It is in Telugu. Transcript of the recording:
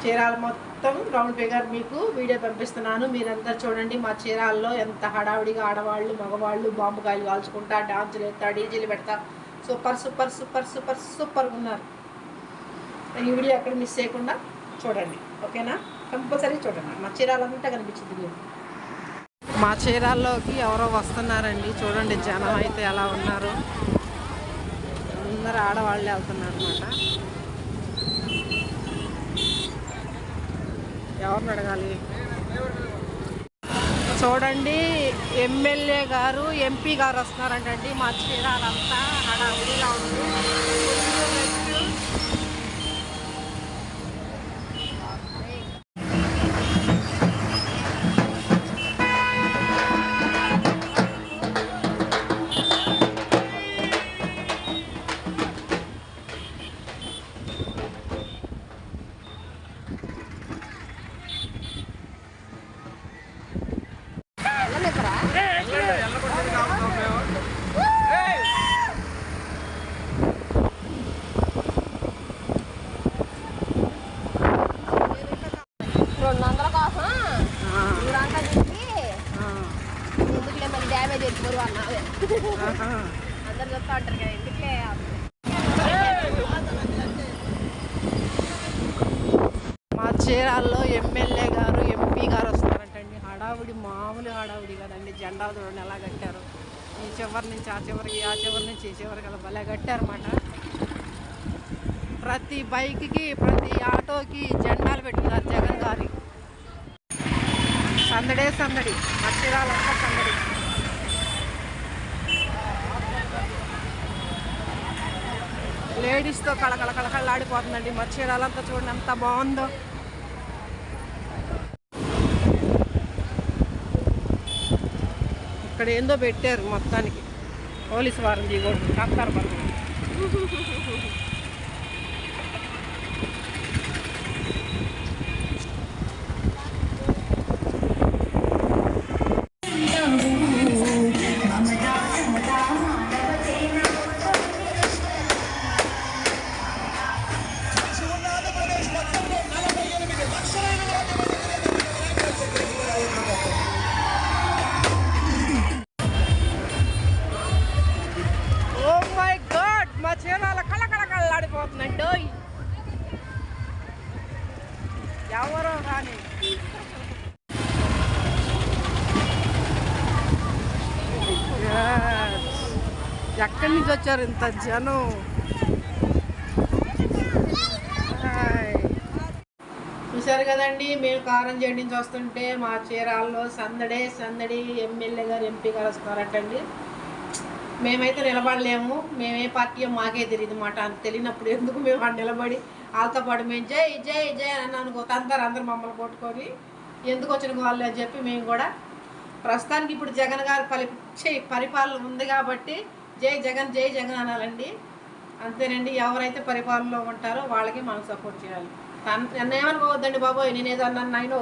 చీరాల మొత్తం రౌండ్ ఫిగర్ మీకు వీడియో పంపిస్తున్నాను. మీరంతా చూడండి. మా చీరాల్లో ఎంత హడావిడిగా ఆడవాళ్ళు మగవాళ్ళు బాంబుకాయలు కాల్చుకుంటా, డాన్సులు వేస్తా, డీజీలు పెడతా సూపర్ సూపర్ సూపర్ సూపర్ సూపర్గా ఉన్నారు. ఈ వీడియో ఎక్కడ మిస్ చేయకుండా చూడండి, ఓకేనా? కంపల్సరీ చూడండి. మా చీరాలంతా కనిపించింది మీరు. మా చీరాల్లోకి ఎవరో వస్తున్నారండి. చూడండి జనం అయితే ఎలా ఉన్నారు. అందరూ ఆడవాళ్ళే వెళ్తున్నారు అనమాట. ఎవరిని అడగాలి? చూడండి, ఎమ్మెల్యే గారు ఎంపీ గారు వస్తున్నారంటండి. మా చీరాలంతా హడావిడిలా ఉంది. మా చీరాల్లో ఎమ్మెల్యే గారు ఎంపీ గారు వస్తున్నారంటండి. హడావుడి మామూలు హడావుడి కదండి. జెండా చూడండి ఎలా కట్టారు. ఈ చివరి నుంచి ఆ చివరికి, ఆ చివరి నుంచి ఈ చివరికి అలా భలే కట్టారన్నమాట. ప్రతి బైక్కి ప్రతి ఆటోకి జెండాలు పెట్టుకున్నారు జగన్ గారి. సందడే సందడి, మా చీరాలంతా సందడి. లేడీస్తో కళకళ కళకళలాడిపోతుందండి. మా చీరాలంతా చూడండి ఎంత బాగుందో. ఇక్కడ ఏందో పెట్టారు మొత్తానికి, పోలీసు వారిని కూడా కాస్తారు పడుతుంది. ఎవరో కానీ ఎక్కడి నుంచి వచ్చారు ఇంత జనం? చూసారు కదండి, మేము కారంచేడు నుంచి వస్తుంటే మా చీరాల్లో సందడే సందడి. ఎమ్మెల్యే గారు ఎంపీ గారు వస్తున్నారంటండి. మేమైతే నిలబడలేము. మేమే పార్టీ మాకే తెలియదు మాట. అంత తెలియనప్పుడు ఎందుకు మేము అక్కడ నిలబడి వాళ్ళతో పాటు మేము జై జై జై అని అనుకోతారు. అందరు మమ్మల్ని కొట్టుకొని ఎందుకు వచ్చిన వాళ్ళు అని చెప్పి మేము కూడా ప్రస్తుతానికి ఇప్పుడు జగన్ గారు పరిపాలన ఉంది కాబట్టి జై జగన్ అనాలండి. అంతేనండి. ఎవరైతే పరిపాలనలో ఉంటారో వాళ్ళకి మనం సపోర్ట్ చేయాలి. నన్ను ఏమనుకోవద్దండి బాబోయ్, నేనేదో అన్నాను.